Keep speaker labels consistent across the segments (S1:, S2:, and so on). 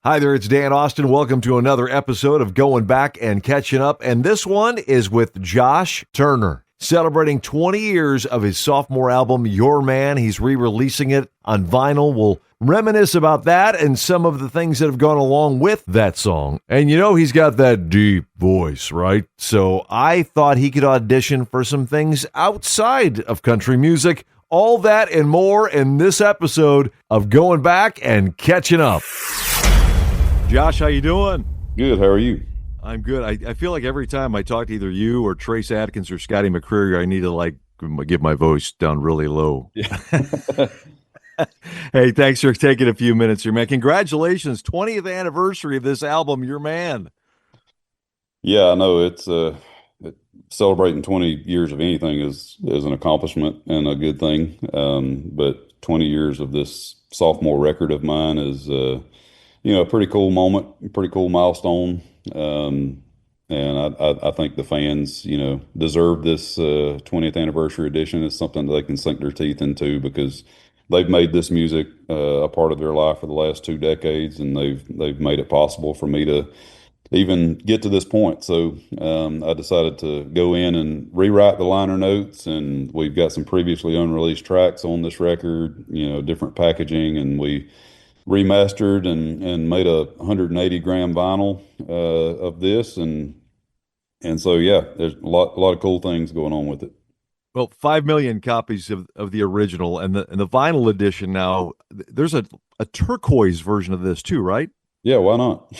S1: Hi there, it's Dan Austin. Welcome to another episode of Going Back and Catching Up. And this one is with Josh Turner, celebrating 20 years of his sophomore album, Your Man. He's re-releasing it on vinyl. We'll reminisce about that and some of the things that have gone along with that song. And you know, he's got that deep voice, right? So I thought he could audition for some things outside of country music. All that and more in this episode of Going Back and Catching Up. Josh, how you doing?
S2: Good. How are you?
S1: I'm good. I feel like every time I talk to either you or Trace Adkins or Scotty McCreery, I need to get my voice down really low.
S2: Yeah.
S1: Hey, thanks for taking a few minutes here, man. Congratulations, 20th anniversary of this album, Your Man.
S2: Yeah, I know celebrating 20 years of anything is an accomplishment and a good thing. But 20 years of this sophomore record of mine is a pretty cool moment, a pretty cool milestone. And I think the fans, deserve this 20th anniversary edition. It's something that they can sink their teeth into because they've made this music a part of their life for the last 2 decades, and they've made it possible for me to even get to this point. So I decided to go in and rewrite the liner notes, and we've got some previously unreleased tracks on this record, different packaging, and we remastered and made a 180 gram vinyl of this, and so yeah, there's a lot of cool things going on with it.
S1: Well, 5 million copies of the original and the vinyl edition now. There's a turquoise version of this too, right?
S2: Yeah, why not?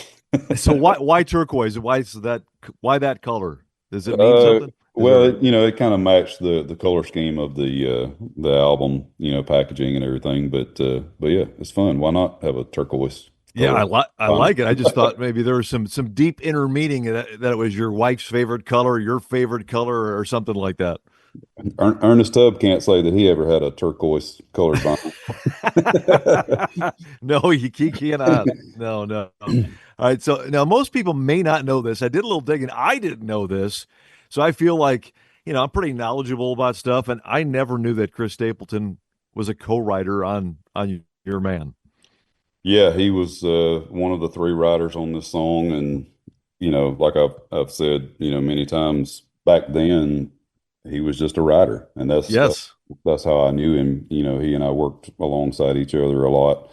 S1: So why turquoise? Why that color? Does it mean something?
S2: Well, it kind of matched the color scheme of the album, packaging and everything. But yeah, it's fun. Why not have a turquoise
S1: Yeah,
S2: color?
S1: I like it. I just thought maybe there was some deep inner meaning that it was your wife's favorite color, your favorite color, or something like that.
S2: Ernest Tubb can't say that he ever had a turquoise colored vinyl.
S1: No, he cannot. No, no. All right. So now most people may not know this. I did a little digging. I didn't know this. So I feel like, I'm pretty knowledgeable about stuff. And I never knew that Chris Stapleton was a co-writer on Your Man.
S2: Yeah, he was one of the three writers on this song, and like I've said, many times back then, he was just a writer, and
S1: Yes.
S2: that's how I knew him. He and I worked alongside each other a lot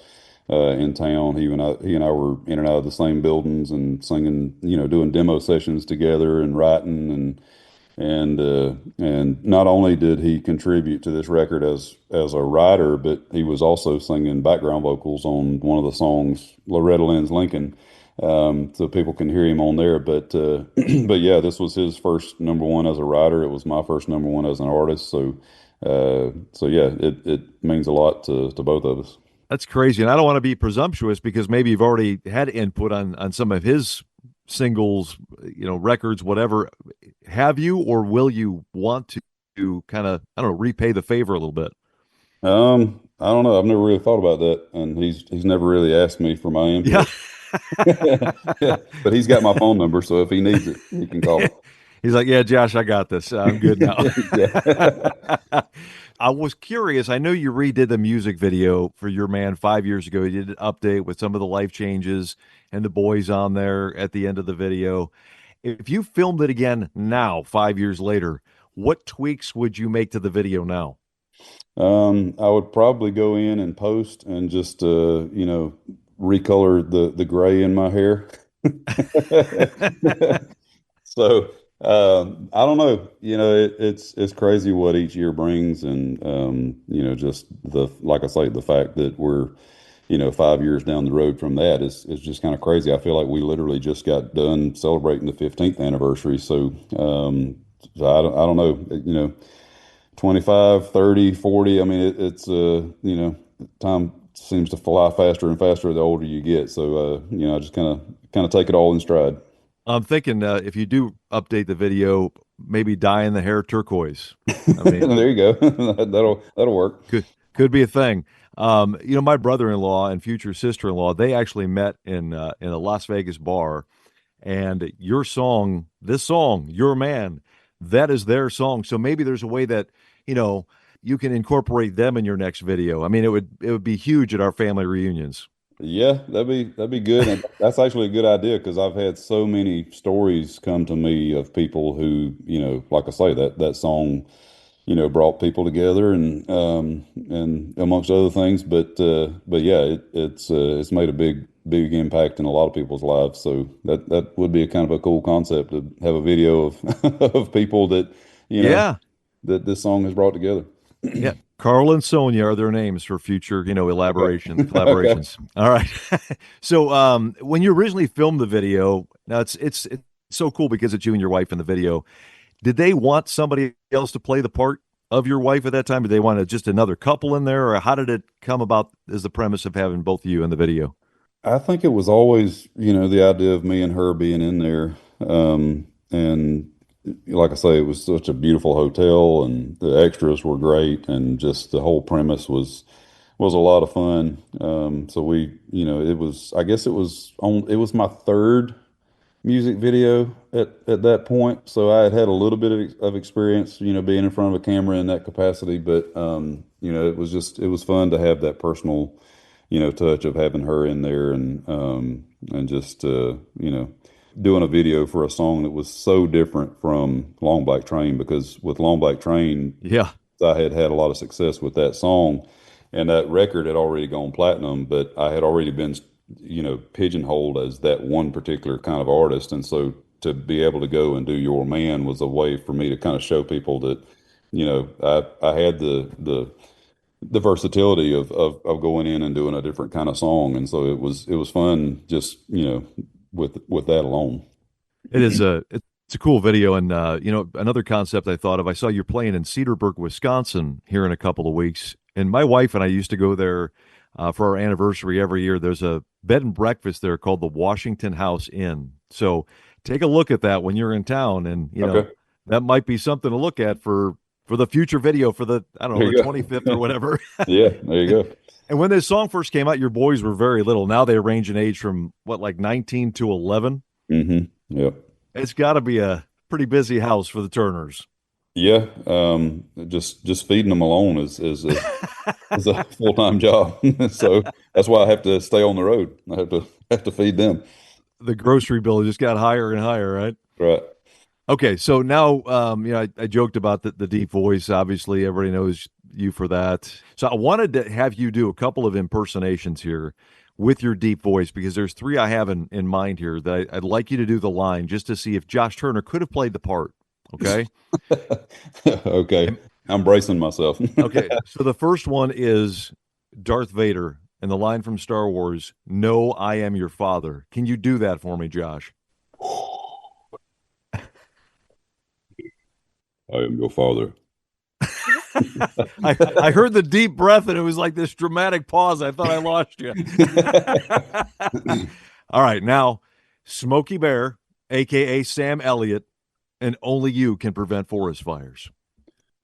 S2: in town. He and I were in and out of the same buildings and singing, doing demo sessions together and writing and not only did he contribute to this record as a writer, but he was also singing background vocals on one of the songs, Loretta Lynn's Lincoln, so people can hear him on there. But but yeah, this was his first number one as a writer. It was my first number one as an artist. So yeah, it means a lot to both of us.
S1: That's crazy. And I don't want to be presumptuous because maybe you've already had input on some of his singles, records, whatever. Have you, or will you want to kind of, I don't know, repay the favor a little bit?
S2: I don't know. I've never really thought about that, and he's never really asked me for my
S1: Yeah.
S2: input. Yeah, but he's got my phone number, so if he needs it, he can call.
S1: He's like, yeah, Josh, I got this. I'm good now.
S2: Yeah.
S1: I was curious. I know you redid the music video for Your Man 5 years ago. You did an update with some of the life changes and the boys on there at the end of the video. If you filmed it again now, 5 years later, what tweaks would you make to the video now?
S2: I would probably go in and post and just recolor the gray in my hair. So I don't know. It's crazy what each year brings, and just like I say, the fact that we're 5 years down the road from that is just kind of crazy. I feel like we literally just got done celebrating the 15th anniversary. So I don't know. 25, 30, 40. I mean, time seems to fly faster and faster the older you get. So I just kind of take it all in stride.
S1: I'm thinking if you do update the video, maybe dyeing the hair turquoise. I mean,
S2: There you go. That'll work.
S1: could be a thing. My brother-in-law and future sister-in-law, they actually met in a Las Vegas bar, and this song, Your Man, that is their song. So maybe there's a way that you can incorporate them in your next video. I mean, it would be huge at our family reunions.
S2: Yeah, that'd be good. And that's actually a good idea because I've had so many stories come to me of people who, like I say, that song, brought people together and amongst other things. But yeah, it's made a big impact in a lot of people's lives. So that would be a kind of a cool concept to have a video of of people that, you know,
S1: Yeah.
S2: that this song has brought together.
S1: Yeah. Carl and Sonia are their names for future,
S2: Okay. Okay.
S1: collaborations. All right. So, when you originally filmed the video, now it's so cool because it's you and your wife in the video. Did they want somebody else to play the part of your wife at that time? Did they want just another couple in there, or how did it come about as the premise of having both of you in the video?
S2: I think it was always, the idea of me and her being in there. And like I say, it was such a beautiful hotel and the extras were great and just the whole premise was a lot of fun. So I guess it was my third music video at that point. So I had a little bit of experience, being in front of a camera in that capacity, but it was fun to have that personal, touch of having her in there and just doing a video for a song that was so different from Long Black Train because with Long Black Train
S1: Yeah,
S2: I had had a lot of success with that song, and that record had already gone platinum, but I had already been, pigeonholed as that one particular kind of artist, and so to be able to go and do Your Man was a way for me to kind of show people that, I had the versatility of going in and doing a different kind of song, and so it was fun just with that alone.
S1: it's a cool video, and another concept I thought of. I saw you're playing in Cedarburg, Wisconsin, here in a couple of weeks, and my wife and I used to go there for our anniversary every year. There's a bed and breakfast there called the Washington House Inn. So take a look at that when you're in town, and
S2: Okay,
S1: that might be something to look at for the future video for the I don't know
S2: there
S1: the
S2: you
S1: 25th or
S2: go.
S1: whatever.
S2: Yeah, there you go.
S1: And when this song first came out, your boys were very little. Now they range in age from what, like 19 to 11.
S2: Yep.
S1: It's got to be a pretty busy house for the Turners.
S2: Yeah, just feeding them alone is a full-time job. So that's why I have to stay on the road. I have to feed them.
S1: The grocery bill just got higher and higher, right?
S2: Right.
S1: Okay, so now, I joked about the deep voice. Obviously, everybody knows you for that. So I wanted to have you do a couple of impersonations here with your deep voice because there's three I have in mind here that I'd like you to do the line just to see if Josh Turner could have played the part. Okay.
S2: Okay.
S1: And,
S2: I'm bracing myself.
S1: okay. So the first one is Darth Vader and the line from Star Wars, "No, I am your father." Can you do that for me, Josh?
S2: I am your father.
S1: I heard the deep breath and it was like this dramatic pause. I thought I lost you. All right, now Smokey Bear, aka Sam Elliott, and only you can prevent forest fires.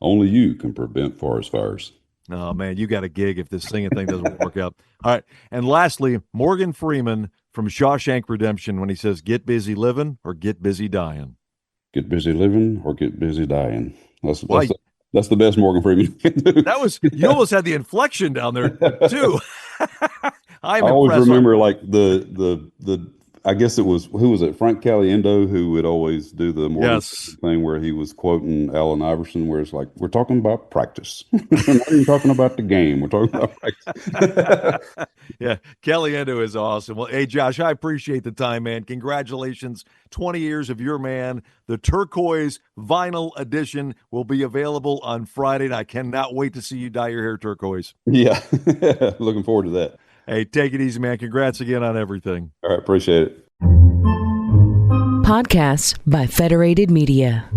S2: Only you can prevent forest fires.
S1: Oh man, you got a gig if this singing thing doesn't work out. All right, and lastly, Morgan Freeman from Shawshank Redemption when he says, "Get busy living or get busy dying."
S2: Get busy living or get busy dying. That's that's
S1: Why?
S2: the, that's the best Morgan Freeman can do.
S1: That was you almost had the inflection down there too.
S2: I
S1: I'm
S2: always
S1: impressed.
S2: remember like the I guess it was who was it Frank Caliendo who would always do the Morgan
S1: Yes.
S2: thing where he was quoting Allen Iverson where it's like we're talking about practice. We're not even talking about the game. We're talking about practice.
S1: Yeah, Caliendo is awesome. Well, hey, Josh, I appreciate the time, man. Congratulations. 20 years of Your Man. The turquoise vinyl edition will be available on Friday, and I cannot wait to see you dye your hair turquoise.
S2: Yeah. Looking forward to that.
S1: Hey, take it easy, man. Congrats again on everything.
S2: All right, appreciate it.
S3: Podcasts by Federated Media.